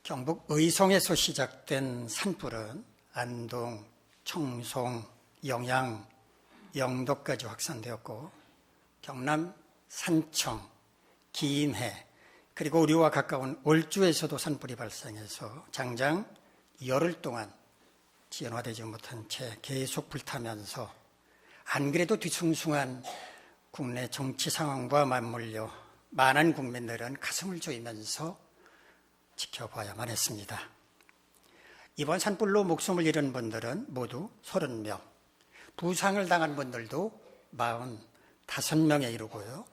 경북 의성에서 시작된 산불은 안동, 청송, 영양, 영도까지 확산되었고 경남 산청, 김해, 그리고 우리와 가까운 월주에서도 산불이 발생해서 장장 열흘 동안 진화되지 못한 채 계속 불타면서 안 그래도 뒤숭숭한 국내 정치 상황과 맞물려 많은 국민들은 가슴을 조이면서 지켜봐야만 했습니다. 이번 산불로 목숨을 잃은 분들은 모두 30명, 부상을 당한 분들도 45명에 이르고요.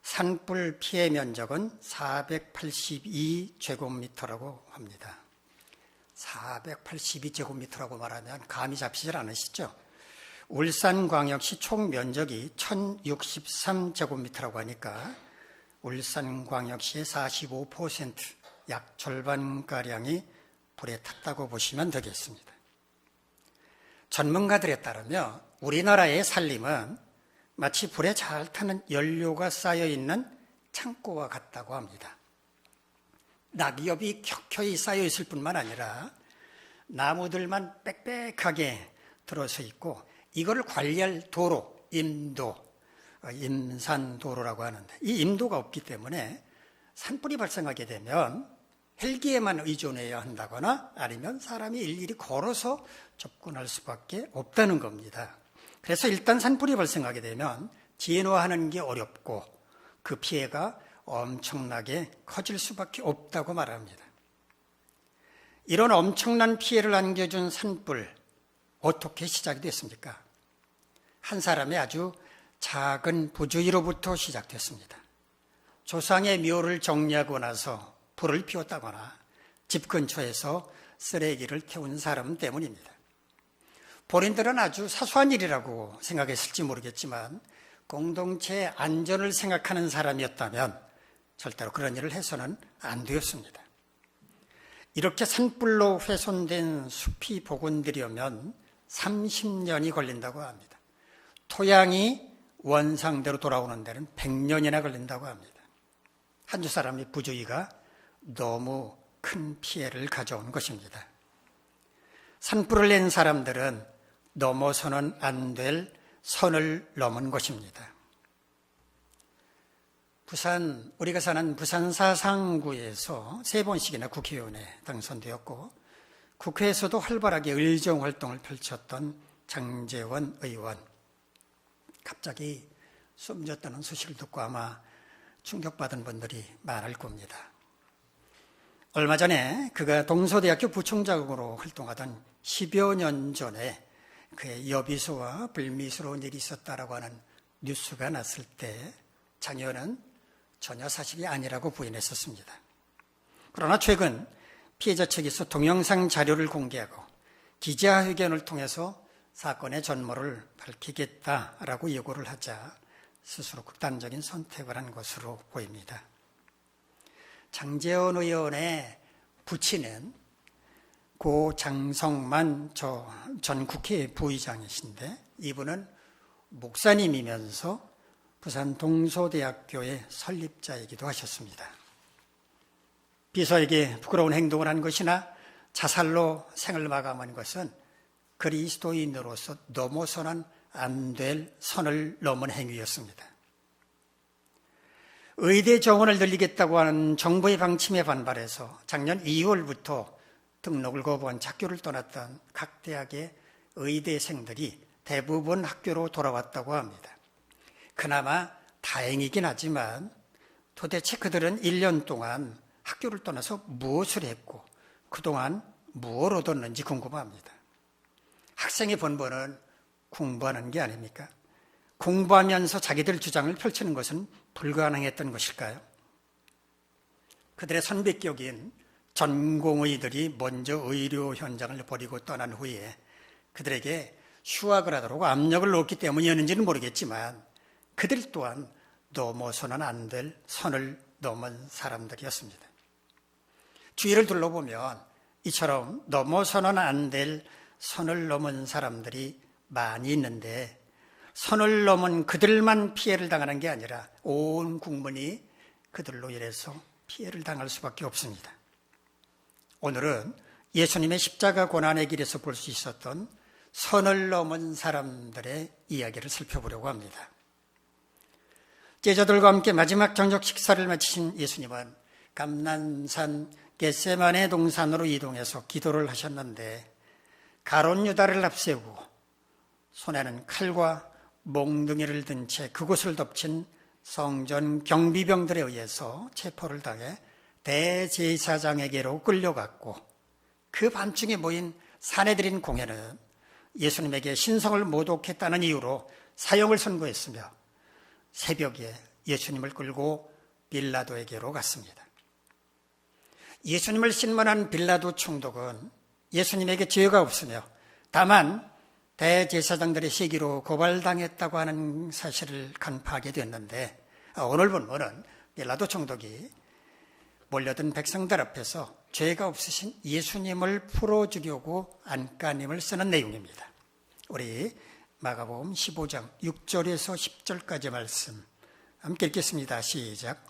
산불 피해 면적은 482제곱미터라고 합니다. 482제곱미터라고 말하면 감이 잡히질 않으시죠? 울산광역시 총 면적이 1063제곱미터라고 하니까 울산광역시의 45%, 약 절반가량이 불에 탔다고 보시면 되겠습니다. 전문가들에 따르면 우리나라의 산림은 마치 불에 잘 타는 연료가 쌓여있는 창고와 같다고 합니다. 낙엽이 켜켜이 쌓여있을 뿐만 아니라 나무들만 빽빽하게 들어서 있고 이거를 관리할 도로, 임도, 임산도로라고 하는데 이 임도가 없기 때문에 산불이 발생하게 되면 헬기에만 의존해야 한다거나 아니면 사람이 일일이 걸어서 접근할 수밖에 없다는 겁니다. 그래서 일단 산불이 발생하게 되면 진화하는 게 어렵고 그 피해가 엄청나게 커질 수밖에 없다고 말합니다. 이런 엄청난 피해를 안겨준 산불, 어떻게 시작이 됐습니까? 한 사람의 아주 작은 부주의로부터 시작됐습니다. 조상의 묘를 정리하고 나서 불을 피웠다거나 집 근처에서 쓰레기를 태운 사람 때문입니다. 본인들은 아주 사소한 일이라고 생각했을지 모르겠지만 공동체의 안전을 생각하는 사람이었다면 절대로 그런 일을 해서는 안 되었습니다. 이렇게 산불로 훼손된 숲이 복원되려면 30년이 걸린다고 합니다. 토양이 원상대로 돌아오는 데는 100년이나 걸린다고 합니다. 한두 사람의 부주의가 너무 큰 피해를 가져온 것입니다. 산불을 낸 사람들은 넘어서는 안 될 선을 넘은 것입니다. 우리가 사는 부산 사상구에서 3번씩이나 국회의원에 당선되었고 국회에서도 활발하게 의정활동을 펼쳤던 장제원 의원. 갑자기 숨졌다는 소식을 듣고 아마 충격받은 분들이 많을 겁니다. 얼마 전에 그가 동서대학교 부총장으로 활동하던 10여 년 전에 그의 여비소와 불미스러운 일이 있었다라고 하는 뉴스가 났을 때 장 의원은 전혀 사실이 아니라고 부인했었습니다. 그러나 최근 피해자 측에서 동영상 자료를 공개하고 기자회견을 통해서 사건의 전모를 밝히겠다라고 예고를 하자 스스로 극단적인 선택을 한 것으로 보입니다. 장제원 의원의 부친은 고 장성만 전 국회 부의장이신데 이분은 목사님이면서 부산 동서대학교의 설립자이기도 하셨습니다. 비서에게 부끄러운 행동을 한 것이나 자살로 생을 마감한 것은 그리스도인으로서 넘어서는 안 될 선을 넘은 행위였습니다. 의대 정원을 늘리겠다고 하는 정부의 방침에 반발해서 작년 2월부터 등록을 거부한 학교를 떠났던 각 대학의 의대생들이 대부분 학교로 돌아왔다고 합니다. 그나마 다행이긴 하지만 도대체 그들은 1년 동안 학교를 떠나서 무엇을 했고 그동안 무엇을 얻었는지 궁금합니다. 학생의 본분은 공부하는 게 아닙니까? 공부하면서 자기들 주장을 펼치는 것은 불가능했던 것일까요? 그들의 선비격인 전공의들이 먼저 의료 현장을 버리고 떠난 후에 그들에게 휴학을 하도록 압력을 넣었기 때문이었는지는 모르겠지만 그들 또한 넘어서는 안 될 선을 넘은 사람들이었습니다. 주위를 둘러보면 이처럼 넘어서는 안 될 선을 넘은 사람들이 많이 있는데 선을 넘은 그들만 피해를 당하는 게 아니라 온 국민이 그들로 인해서 피해를 당할 수밖에 없습니다. 오늘은 예수님의 십자가 고난의 길에서 볼 수 있었던 선을 넘은 사람들의 이야기를 살펴보려고 합니다. 제자들과 함께 마지막 저녁 식사를 마치신 예수님은 감난산 겟세마네 동산으로 이동해서 기도를 하셨는데 가룟 유다를 앞세우고 손에는 칼과 몽둥이를 든 채 그곳을 덮친 성전 경비병들에 의해서 체포를 당해 대제사장에게로 끌려갔고 그 밤중에 모인 사내들인 공회는 예수님에게 신성을 모독했다는 이유로 사형을 선고했으며 새벽에 예수님을 끌고 빌라도에게로 갔습니다. 예수님을 신문한 빌라도 총독은 예수님에게 죄가 없으며 다만 대제사장들의 시기로 고발당했다고 하는 사실을 간파하게 됐는데 오늘 본문은 빌라도 총독이 몰려든 백성들 앞에서 죄가 없으신 예수님을 풀어주려고 안간힘을 쓰는 내용입니다. 우리 마가복음 15장 6절에서 10절까지 말씀 함께 읽겠습니다. 시작.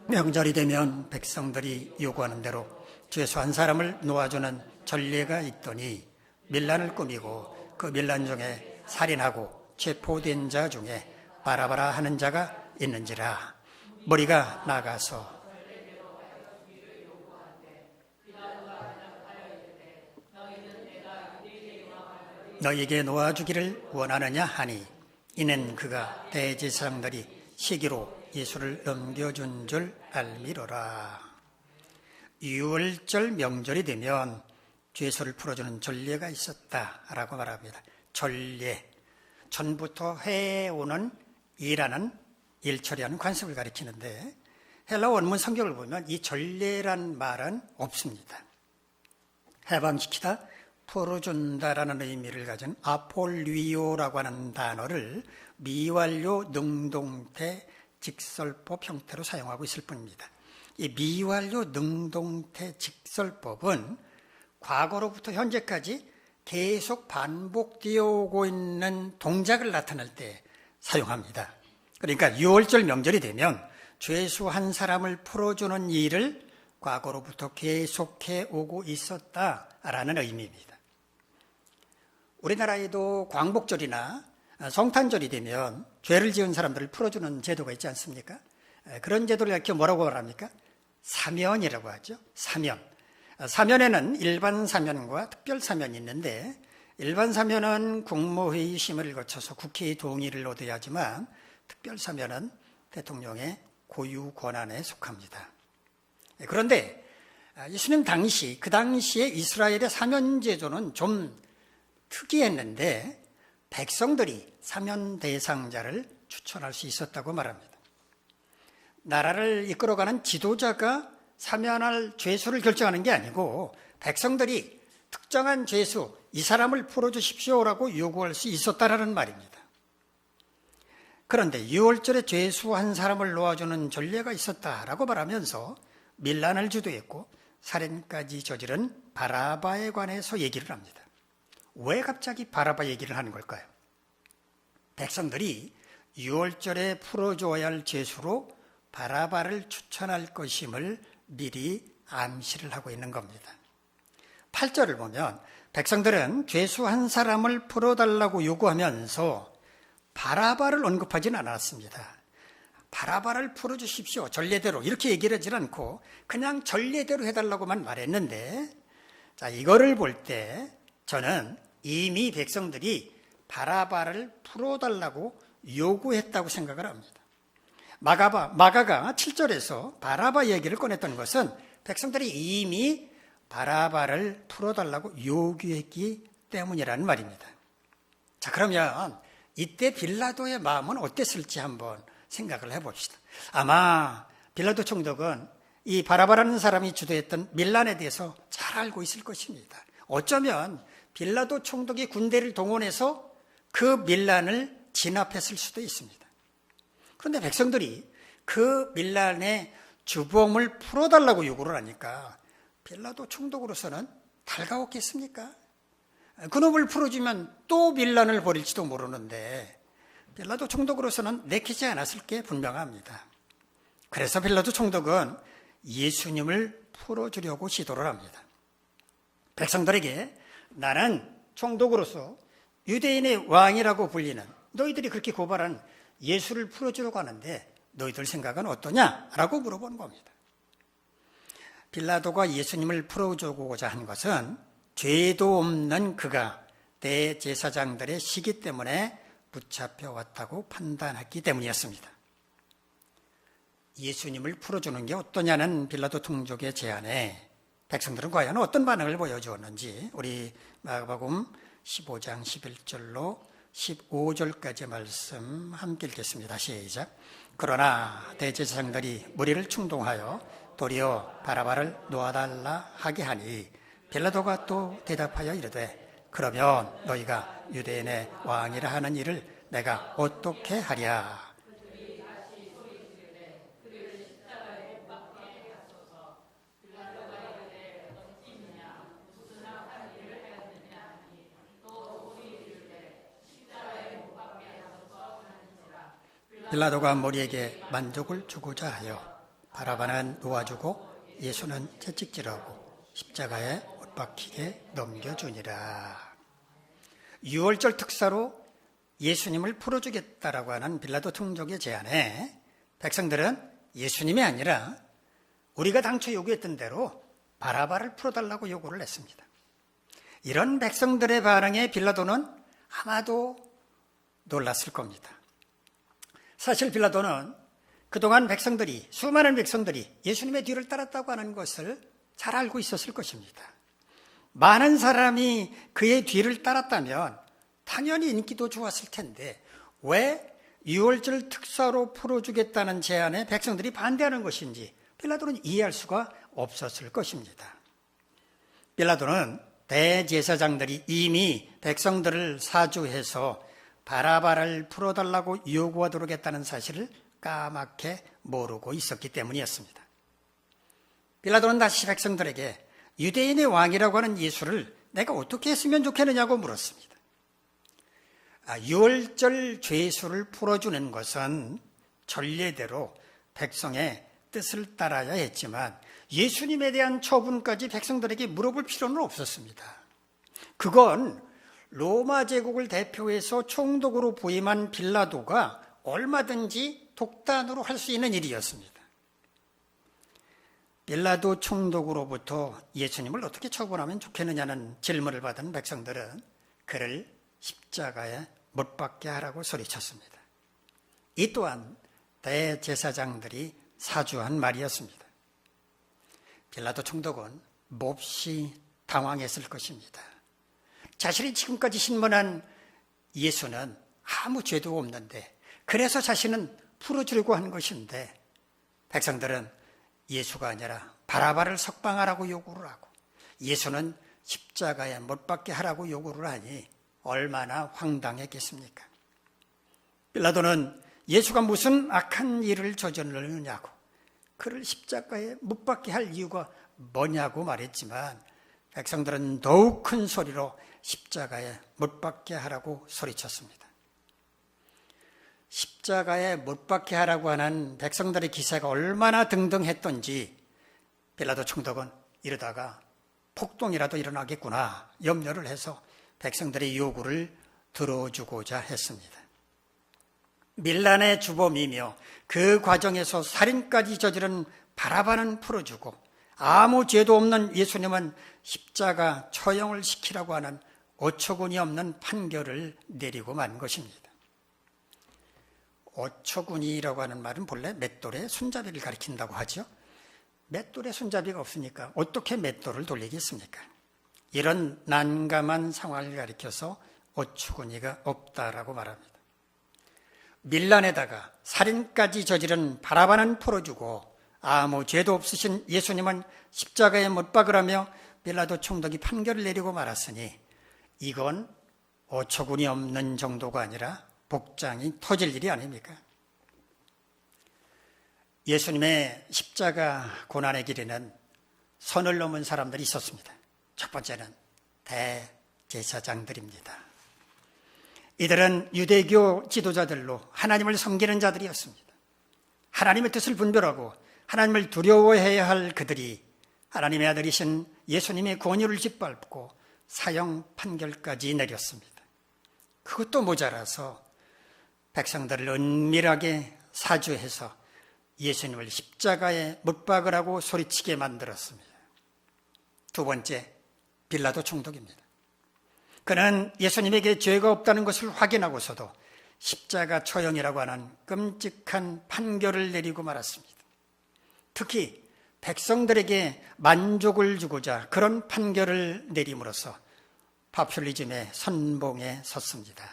명절이 되면 백성들이 요구하는 대로 죄수 한 사람을 놓아주는 전례가 있더니 밀란을 꾸미고 그 밀란 중에 살인하고 체포된 자 중에 바라바라 하는 자가 있는지라. 무리가 나가서 너에게 놓아주기를 원하느냐 하니 이는 그가 대제사장들이 시기로 예수를 넘겨준 줄 알미로라. 유월절 명절이 되면 죄수를 풀어주는 전례가 있었다라고 말합니다. 전례, 전부터 해오는 일하는 일처리하는 관습을 가리키는데 헬라 원문 성경을 보면 이 전례란 말은 없습니다. 해방시키다, 풀어준다라는 의미를 가진 아폴리오라고 하는 단어를 미완료 능동태 직설법 형태로 사용하고 있을 뿐입니다. 이 미완료 능동태 직설법은 과거로부터 현재까지 계속 반복되어 오고 있는 동작을 나타낼 때 사용합니다. 그러니까 유월절 명절이 되면 죄수 한 사람을 풀어주는 일을 과거로부터 계속해 오고 있었다라는 의미입니다. 우리나라에도 광복절이나 성탄절이 되면 죄를 지은 사람들을 풀어주는 제도가 있지 않습니까? 그런 제도를 이렇게 뭐라고 말합니까? 사면이라고 하죠. 사면. 사면에는 일반 사면과 특별 사면이 있는데 일반 사면은 국무회의 심의를 거쳐서 국회의 동의를 얻어야 하지만 특별 사면은 대통령의 고유 권한에 속합니다. 그런데 예수님 당시 그 당시에 이스라엘의 사면 제도는 좀 특이했는데 백성들이 사면 대상자를 추천할 수 있었다고 말합니다. 나라를 이끌어가는 지도자가 사면할 죄수를 결정하는 게 아니고 백성들이 특정한 죄수, 이 사람을 풀어주십시오라고 요구할 수 있었다라는 말입니다. 그런데 유월절에 죄수 한 사람을 놓아주는 전례가 있었다라고 말하면서 밀란을 주도했고 살인까지 저지른 바라바에 관해서 얘기를 합니다. 왜 갑자기 바라바 얘기를 하는 걸까요? 백성들이 유월절에 풀어줘야 할 죄수로 바라바를 추천할 것임을 미리 암시를 하고 있는 겁니다. 8절을 보면 백성들은 죄수 한 사람을 풀어달라고 요구하면서 바라바를 언급하지는 않았습니다. 바라바를 풀어주십시오. 전례대로 이렇게 얘기를 하지 않고 그냥 전례대로 해달라고만 말했는데 자, 이거를 볼 때 저는 이미 백성들이 바라바를 풀어달라고 요구했다고 생각을 합니다. 마가가 7절에서 바라바 얘기를 꺼냈던 것은 백성들이 이미 바라바를 풀어달라고 요구했기 때문이라는 말입니다. 자, 그러면 이때 빌라도의 마음은 어땠을지 한번 생각을 해봅시다. 아마 빌라도 총독은 이 바라바라는 사람이 주도했던 밀란에 대해서 잘 알고 있을 것입니다. 어쩌면 빌라도 총독이 군대를 동원해서 그 밀란을 진압했을 수도 있습니다. 그런데 백성들이 그 밀란의 주범을 풀어달라고 요구를 하니까 빌라도 총독으로서는 달가웠겠습니까? 그놈을 풀어주면 또 밀란을 벌일지도 모르는데 빌라도 총독으로서는 내키지 않았을 게 분명합니다. 그래서 빌라도 총독은 예수님을 풀어주려고 시도를 합니다. 백성들에게 나는 총독으로서 유대인의 왕이라고 불리는 너희들이 그렇게 고발한 예수를 풀어주려고 하는데 너희들 생각은 어떠냐? 라고 물어본 겁니다. 빌라도가 예수님을 풀어주고자 한 것은 죄도 없는 그가 대제사장들의 시기 때문에 붙잡혀 왔다고 판단했기 때문이었습니다. 예수님을 풀어주는 게 어떠냐는 빌라도 총독의 제안에 백성들은 과연 어떤 반응을 보여주었는지 우리 마가복음 15장 11절로 15절까지 말씀 함께 읽겠습니다. 시작. 그러나 대제사장들이 무리를 충동하여 도리어 바라바를 놓아달라 하게 하니 빌라도가 또 대답하여 이르되 그러면 너희가 유대인의 왕이라 하는 일을 내가 어떻게 하랴. 빌라도가 머리에게 만족을 주고자 하여 바라바는 놓아주고 예수는 채찍질하고 십자가에 못 박히게 넘겨주니라. 유월절 특사로 예수님을 풀어주겠다라고 하는 빌라도 총독의 제안에 백성들은 예수님이 아니라 우리가 당초 요구했던 대로 바라바를 풀어달라고 요구를 했습니다. 이런 백성들의 반응에 빌라도는 아마도 놀랐을 겁니다. 사실 빌라도는 그동안 수많은 백성들이 예수님의 뒤를 따랐다고 하는 것을 잘 알고 있었을 것입니다. 많은 사람이 그의 뒤를 따랐다면 당연히 인기도 좋았을 텐데 왜 유월절 특사로 풀어주겠다는 제안에 백성들이 반대하는 것인지 빌라도는 이해할 수가 없었을 것입니다. 빌라도는 대제사장들이 이미 백성들을 사주해서 바라바를 풀어달라고 요구하도록 했다는 사실을 까맣게 모르고 있었기 때문이었습니다. 빌라도는 다시 백성들에게 유대인의 왕이라고 하는 예수를 내가 어떻게 했으면 좋겠느냐고 물었습니다. 유월절 죄수를 풀어주는 것은 전례대로 백성의 뜻을 따라야 했지만 예수님에 대한 처분까지 백성들에게 물어볼 필요는 없었습니다. 그건 로마 제국을 대표해서 총독으로 부임한 빌라도가 얼마든지 독단으로 할 수 있는 일이었습니다. 빌라도 총독으로부터 예수님을 어떻게 처분하면 좋겠느냐는 질문을 받은 백성들은 그를 십자가에 못 박게 하라고 소리쳤습니다. 이 또한 대제사장들이 사주한 말이었습니다. 빌라도 총독은 몹시 당황했을 것입니다. 자신이 지금까지 신문한 예수는 아무 죄도 없는데 그래서 자신은 풀어주려고 한 것인데 백성들은 예수가 아니라 바라바를 석방하라고 요구를 하고 예수는 십자가에 못 박게 하라고 요구를 하니 얼마나 황당했겠습니까? 빌라도는 예수가 무슨 악한 일을 저질렀느냐고 그를 십자가에 못 박게 할 이유가 뭐냐고 말했지만 백성들은 더욱 큰 소리로 십자가에 못 박게 하라고 소리쳤습니다. 십자가에 못 박게 하라고 하는 백성들의 기세가 얼마나 등등했던지 빌라도 총독은 이러다가 폭동이라도 일어나겠구나 염려를 해서 백성들의 요구를 들어주고자 했습니다. 밀란의 주범이며 그 과정에서 살인까지 저지른 바라바는 풀어주고 아무 죄도 없는 예수님은 십자가 처형을 시키라고 하는 어처구니 없는 판결을 내리고 만 것입니다. 어처구니라고 하는 말은 본래 맷돌에 손잡이를 가리킨다고 하죠. 맷돌에 손잡이가 없으니까 어떻게 맷돌을 돌리겠습니까? 이런 난감한 상황을 가리켜서 어처구니가 없다라고 말합니다. 밀란에다가 살인까지 저지른 바라바는 풀어주고 아무 죄도 없으신 예수님은 십자가에 못 박으라며 빌라도 총독이 판결을 내리고 말았으니 이건 어처구니 없는 정도가 아니라 복장이 터질 일이 아닙니까? 예수님의 십자가 고난의 길에는 선을 넘은 사람들이 있었습니다. 첫 번째는 대제사장들입니다. 이들은 유대교 지도자들로 하나님을 섬기는 자들이었습니다. 하나님의 뜻을 분별하고 하나님을 두려워해야 할 그들이 하나님의 아들이신 예수님의 권유를 짓밟고 사형 판결까지 내렸습니다. 그것도 모자라서 백성들을 은밀하게 사주해서 예수님을 십자가에 못 박으라고 소리치게 만들었습니다. 두 번째, 빌라도 총독입니다. 그는 예수님에게 죄가 없다는 것을 확인하고서도 십자가 처형이라고 하는 끔찍한 판결을 내리고 말았습니다. 특히 백성들에게 만족을 주고자 그런 판결을 내림으로써 파퓰리즘의 선봉에 섰습니다.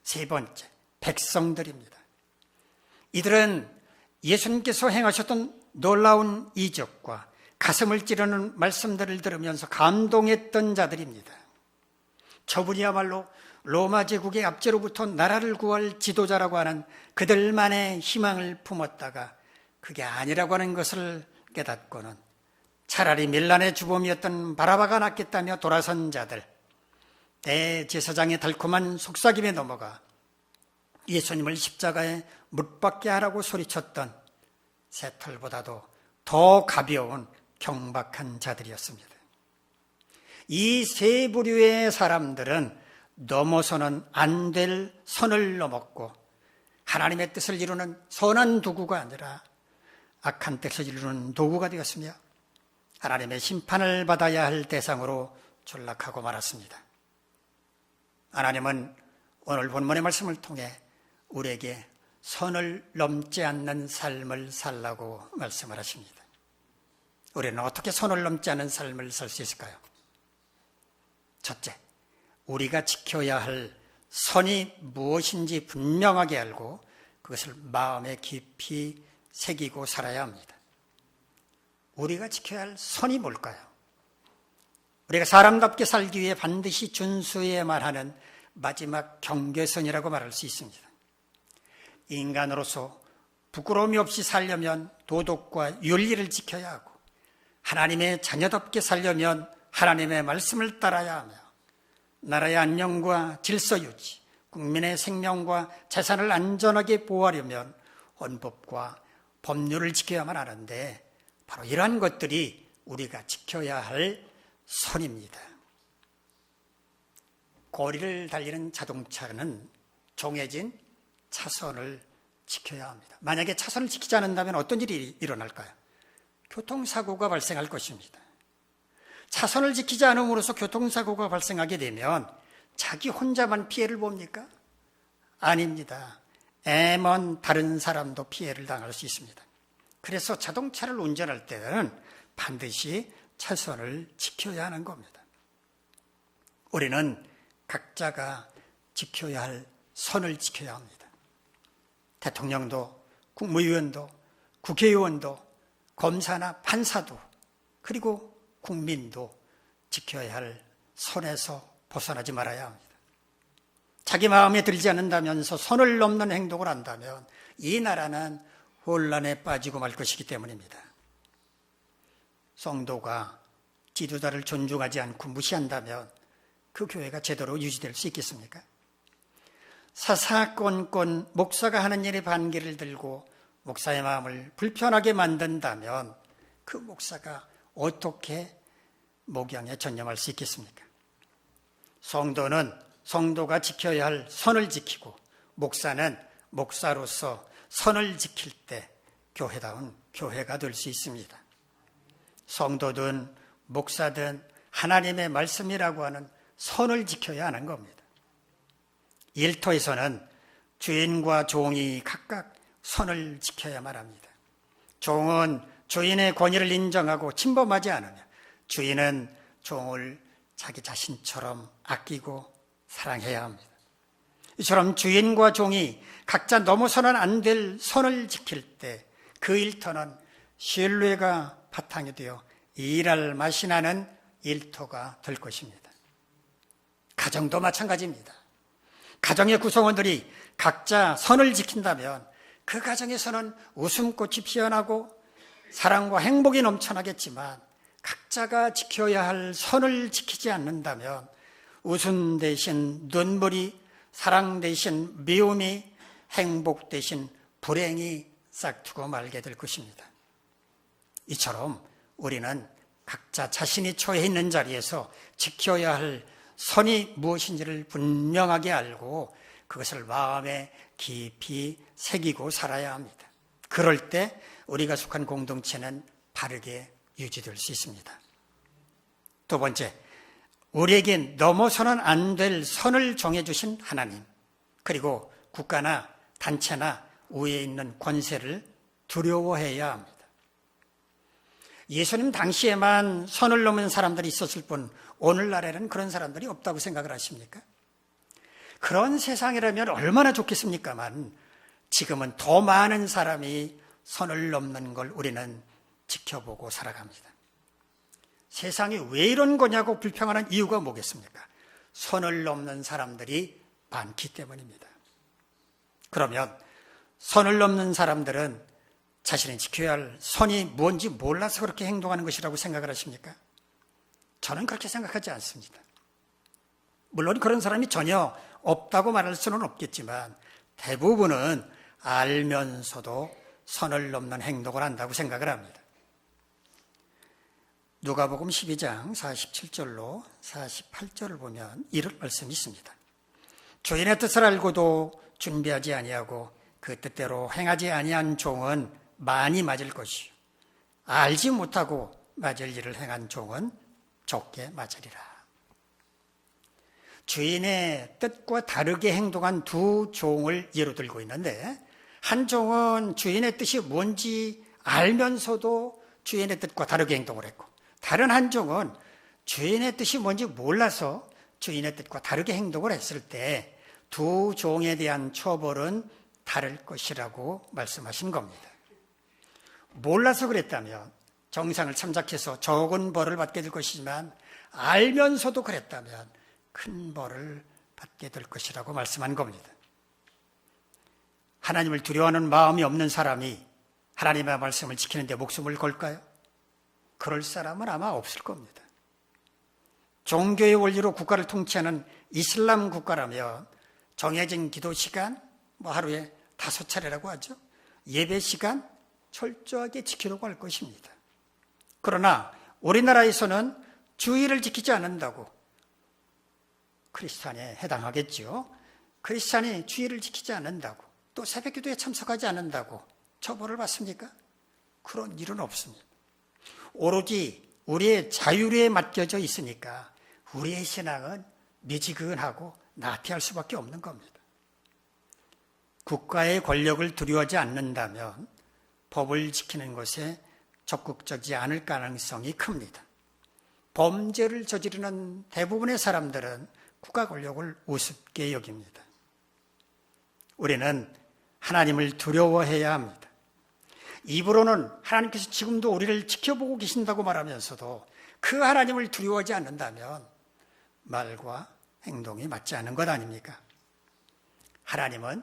세 번째, 백성들입니다. 이들은 예수님께서 행하셨던 놀라운 이적과 가슴을 찌르는 말씀들을 들으면서 감동했던 자들입니다. 저분이야말로 로마 제국의 압제로부터 나라를 구할 지도자라고 하는 그들만의 희망을 품었다가 그게 아니라고 하는 것을 깨닫고는 차라리 밀란의 주범이었던 바라바가 낫겠다며 돌아선 자들, 대제사장의 달콤한 속삭임에 넘어가 예수님을 십자가에 못 박게 하라고 소리쳤던 새털보다도 더 가벼운 경박한 자들이었습니다. 이 세 부류의 사람들은 넘어서는 안 될 선을 넘었고 하나님의 뜻을 이루는 선한 도구가 아니라 악한 뜻을 이루는 도구가 되었으며 하나님의 심판을 받아야 할 대상으로 전락하고 말았습니다. 하나님은 오늘 본문의 말씀을 통해 우리에게 선을 넘지 않는 삶을 살라고 말씀을 하십니다. 우리는 어떻게 선을 넘지 않는 삶을 살 수 있을까요? 첫째, 우리가 지켜야 할 선이 무엇인지 분명하게 알고 그것을 마음에 깊이 새기고 살아야 합니다. 우리가 지켜야 할 선이 뭘까요? 우리가 사람답게 살기 위해 반드시 준수해야만 하는 마지막 경계선이라고 말할 수 있습니다. 인간으로서 부끄러움이 없이 살려면 도덕과 윤리를 지켜야 하고 하나님의 자녀답게 살려면 하나님의 말씀을 따라야 하며 나라의 안녕과 질서 유지, 국민의 생명과 재산을 안전하게 보호하려면 헌법과 법률을 지켜야만 하는데 바로 이러한 것들이 우리가 지켜야 할 선입니다. 고리를 달리는 자동차는 정해진 차선을 지켜야 합니다. 만약에 차선을 지키지 않는다면 어떤 일이 일어날까요? 교통사고가 발생할 것입니다. 차선을 지키지 않음으로써 교통사고가 발생하게 되면 자기 혼자만 피해를 봅니까? 아닙니다. 애먼 다른 사람도 피해를 당할 수 있습니다. 그래서 자동차를 운전할 때는 반드시 차선을 지켜야 하는 겁니다. 우리는 각자가 지켜야 할 선을 지켜야 합니다. 대통령도, 국무위원도, 국회의원도, 검사나 판사도, 그리고 국민도 지켜야 할 선에서 벗어나지 말아야 합니다. 자기 마음에 들지 않는다면서 선을 넘는 행동을 한다면 이 나라는 혼란에 빠지고 말 것이기 때문입니다. 성도가 지도자를 존중하지 않고 무시한다면 그 교회가 제대로 유지될 수 있겠습니까? 사사건건 목사가 하는 일에 반기를 들고 목사의 마음을 불편하게 만든다면 그 목사가 어떻게 목양에 전념할 수 있겠습니까? 성도는 성도가 지켜야 할 선을 지키고 목사는 목사로서 선을 지킬 때 교회다운 교회가 될 수 있습니다. 성도든 목사든 하나님의 말씀이라고 하는 선을 지켜야 하는 겁니다. 일터에서는 주인과 종이 각각 선을 지켜야만 합니다. 종은 주인의 권위를 인정하고 침범하지 않으며 주인은 종을 자기 자신처럼 아끼고 사랑해야 합니다. 이처럼 주인과 종이 각자 넘어서는 안 될 선을 지킬 때 그 일터는 신뢰가 바탕이 되어 일할 맛이 나는 일터가 될 것입니다. 가정도 마찬가지입니다. 가정의 구성원들이 각자 선을 지킨다면 그 가정에서는 웃음꽃이 피어나고 사랑과 행복이 넘쳐나겠지만 각자가 지켜야 할 선을 지키지 않는다면 웃음 대신 눈물이, 사랑 대신 미움이, 행복 대신 불행이 싹트고 말게 될 것입니다. 이처럼 우리는 각자 자신이 처해 있는 자리에서 지켜야 할 선이 무엇인지를 분명하게 알고 그것을 마음에 깊이 새기고 살아야 합니다. 그럴 때 우리가 속한 공동체는 바르게 유지될 수 있습니다. 두 번째, 우리에게 넘어서는 안 될 선을 정해주신 하나님, 그리고 국가나 단체나 위에 있는 권세를 두려워해야 합니다. 예수님 당시에만 선을 넘은 사람들이 있었을 뿐 오늘날에는 그런 사람들이 없다고 생각을 하십니까? 그런 세상이라면 얼마나 좋겠습니까만 지금은 더 많은 사람이 선을 넘는 걸 우리는 지켜보고 살아갑니다. 세상이 왜 이런 거냐고 불평하는 이유가 뭐겠습니까? 선을 넘는 사람들이 많기 때문입니다. 그러면 선을 넘는 사람들은 자신이 지켜야 할 선이 뭔지 몰라서 그렇게 행동하는 것이라고 생각을 하십니까? 저는 그렇게 생각하지 않습니다. 물론 그런 사람이 전혀 없다고 말할 수는 없겠지만 대부분은 알면서도 선을 넘는 행동을 한다고 생각을 합니다. 누가복음 12장 47절로 48절을 보면 이런 말씀이 있습니다. 주인의 뜻을 알고도 준비하지 아니하고 그 뜻대로 행하지 아니한 종은 많이 맞을 것이요 알지 못하고 맞을 일을 행한 종은 적게 맞으리라. 주인의 뜻과 다르게 행동한 두 종을 예로 들고 있는데 한 종은 주인의 뜻이 뭔지 알면서도 주인의 뜻과 다르게 행동을 했고 다른 한 종은 주인의 뜻이 뭔지 몰라서 주인의 뜻과 다르게 행동을 했을 때 두 종에 대한 처벌은 다를 것이라고 말씀하신 겁니다. 몰라서 그랬다면 정상을 참작해서 적은 벌을 받게 될 것이지만 알면서도 그랬다면 큰 벌을 받게 될 것이라고 말씀한 겁니다. 하나님을 두려워하는 마음이 없는 사람이 하나님의 말씀을 지키는데 목숨을 걸까요? 그럴 사람은 아마 없을 겁니다. 종교의 원리로 국가를 통치하는 이슬람 국가라면 정해진 기도 시간, 하루에 5차례라고 하죠. 예배 시간 철저하게 지키려고 할 것입니다. 그러나 우리나라에서는 주의를 지키지 않는다고 크리스찬에 해당하겠죠. 크리스찬이 주의를 지키지 않는다고 또 새벽기도에 참석하지 않는다고 처벌을 받습니까? 그런 일은 없습니다. 오로지 우리의 자율에 맡겨져 있으니까 우리의 신앙은 미지근하고 나태할 수밖에 없는 겁니다. 국가의 권력을 두려워하지 않는다면 법을 지키는 것에 적극적이지 않을 가능성이 큽니다. 범죄를 저지르는 대부분의 사람들은 국가 권력을 우습게 여깁니다. 우리는 하나님을 두려워해야 합니다. 입으로는 하나님께서 지금도 우리를 지켜보고 계신다고 말하면서도 그 하나님을 두려워하지 않는다면 말과 행동이 맞지 않은 것 아닙니까? 하나님은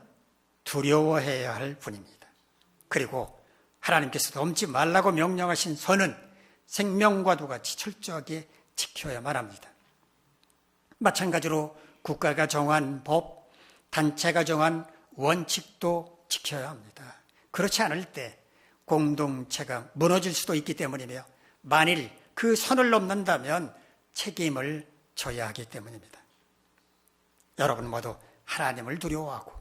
두려워해야 할 분입니다. 그리고 하나님께서 넘지 말라고 명령하신 선은 생명과도 같이 철저하게 지켜야만 합니다. 마찬가지로 국가가 정한 법, 단체가 정한 원칙도 지켜야 합니다. 그렇지 않을 때 공동체가 무너질 수도 있기 때문이며 만일 그 선을 넘는다면 책임을 져야 하기 때문입니다. 여러분 모두 하나님을 두려워하고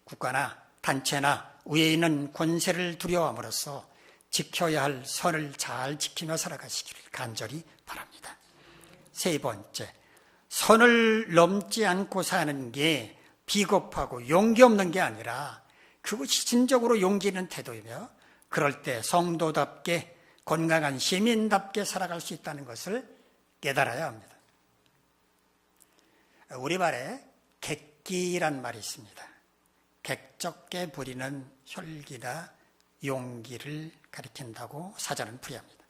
국가나 단체나 위에 있는 권세를 두려워함으로써 지켜야 할 선을 잘 지키며 살아가시기를 간절히 바랍니다. 세 번째, 선을 넘지 않고 사는 게 비겁하고 용기 없는 게 아니라 그것이 진정으로 용기 있는 태도이며 그럴 때 성도답게 건강한 시민답게 살아갈 수 있다는 것을 깨달아야 합니다. 우리말에 객기란 말이 있습니다. 객적게 부리는 혈기나 용기를 가리킨다고 사전은 풀이합니다.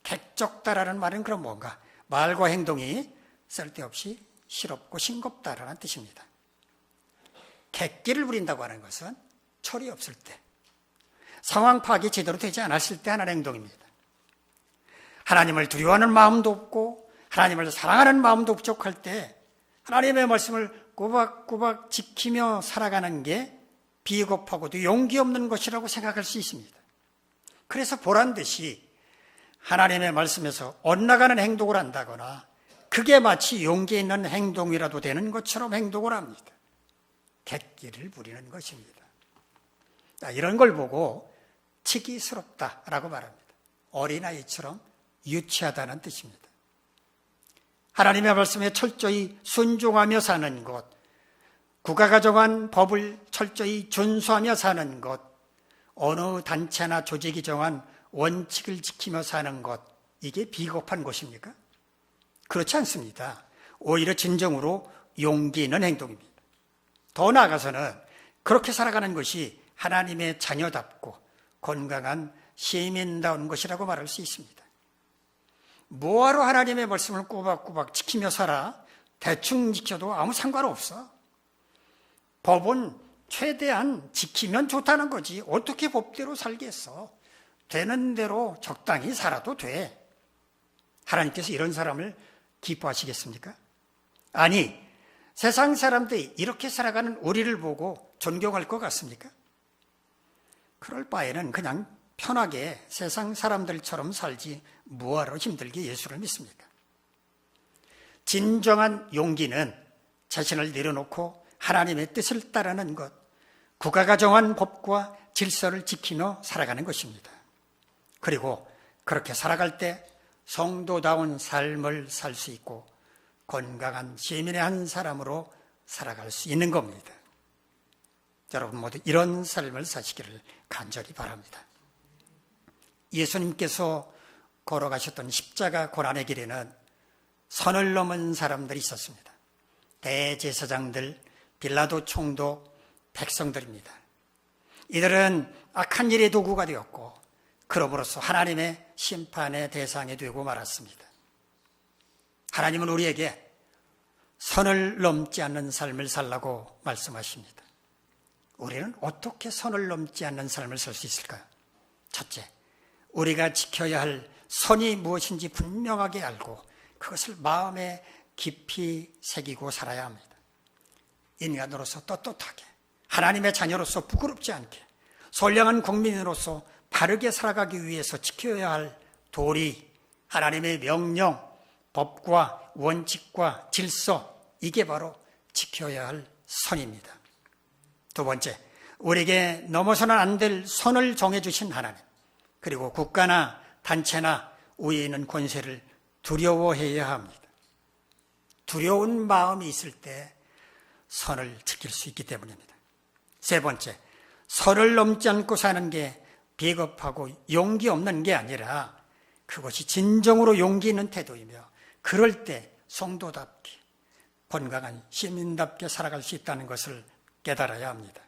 객적다라는 말은 그럼 뭔가? 말과 행동이 쓸데없이 실없고 싱겁다라는 뜻입니다. 객기를 부린다고 하는 것은 철이 없을 때, 상황 파악이 제대로 되지 않았을 때 하는 행동입니다. 하나님을 두려워하는 마음도 없고 하나님을 사랑하는 마음도 부족할 때 하나님의 말씀을 꼬박꼬박 지키며 살아가는 게 비겁하고도 용기 없는 것이라고 생각할 수 있습니다. 그래서 보란 듯이 하나님의 말씀에서 엇나가는 행동을 한다거나 그게 마치 용기 있는 행동이라도 되는 것처럼 행동을 합니다. 객기를 부리는 것입니다. 이런 걸 보고 치기스럽다라고 말합니다. 어린아이처럼 유치하다는 뜻입니다. 하나님의 말씀에 철저히 순종하며 사는 것, 국가가 정한 법을 철저히 준수하며 사는 것, 어느 단체나 조직이 정한 원칙을 지키며 사는 것, 이게 비겁한 것입니까? 그렇지 않습니다. 오히려 진정으로 용기 있는 행동입니다. 더 나아가서는 그렇게 살아가는 것이 하나님의 자녀답고 건강한 시민다운 것이라고 말할 수 있습니다. 뭐하러 하나님의 말씀을 꼬박꼬박 지키며 살아? 대충 지켜도 아무 상관없어. 법은 최대한 지키면 좋다는 거지. 어떻게 법대로 살겠어? 되는 대로 적당히 살아도 돼. 하나님께서 이런 사람을 기뻐하시겠습니까? 아니, 세상 사람들이 이렇게 살아가는 우리를 보고 존경할 것 같습니까? 그럴 바에는 그냥 편하게 세상 사람들처럼 살지 뭐하러 힘들게 예수를 믿습니까? 진정한 용기는 자신을 내려놓고 하나님의 뜻을 따르는 것, 국가가 정한 법과 질서를 지키며 살아가는 것입니다. 그리고 그렇게 살아갈 때 성도다운 삶을 살 수 있고 건강한 시민의 한 사람으로 살아갈 수 있는 겁니다. 여러분 모두 이런 삶을 사시기를 간절히 바랍니다. 예수님께서 걸어가셨던 십자가 고난의 길에는 선을 넘은 사람들이 있었습니다. 대제사장들, 빌라도 총독, 백성들입니다. 이들은 악한 일의 도구가 되었고 그럼으로써 하나님의 심판의 대상이 되고 말았습니다. 하나님은 우리에게 선을 넘지 않는 삶을 살라고 말씀하십니다. 우리는 어떻게 선을 넘지 않는 삶을 살 수 있을까요? 첫째, 우리가 지켜야 할 선이 무엇인지 분명하게 알고 그것을 마음에 깊이 새기고 살아야 합니다. 인간으로서 떳떳하게, 하나님의 자녀로서 부끄럽지 않게, 선량한 국민으로서 바르게 살아가기 위해서 지켜야 할 도리, 하나님의 명령, 법과 원칙과 질서, 이게 바로 지켜야 할 선입니다. 두 번째, 우리에게 넘어서는 안 될 선을 정해주신 하나님, 그리고 국가나 단체나 위에 있는 권세를 두려워해야 합니다. 두려운 마음이 있을 때 선을 지킬 수 있기 때문입니다. 세 번째, 선을 넘지 않고 사는 게 비겁하고 용기 없는 게 아니라 그것이 진정으로 용기 있는 태도이며 그럴 때 성도답게 건강한 시민답게 살아갈 수 있다는 것을 깨달아야 합니다.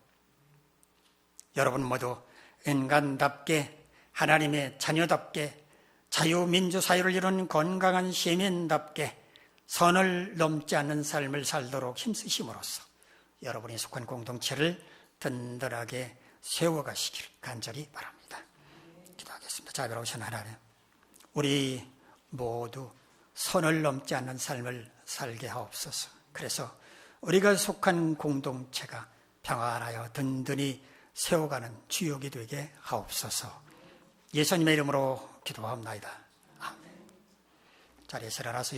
여러분 모두 인간답게 하나님의 자녀답게 자유민주사회를 이루는 건강한 시민답게 선을 넘지 않는 삶을 살도록 힘쓰심으로써 여러분이 속한 공동체를 든든하게 세워가시길 간절히 바랍니다. 기도하겠습니다. 자비로우신 하나님, 우리 모두 선을 넘지 않는 삶을 살게 하옵소서. 그래서 우리가 속한 공동체가 평안하여 든든히 세워가는 주역이 되게 하옵소서. 예수님의 이름으로 기도하옵나이다. 아멘. 자리에서 일어나서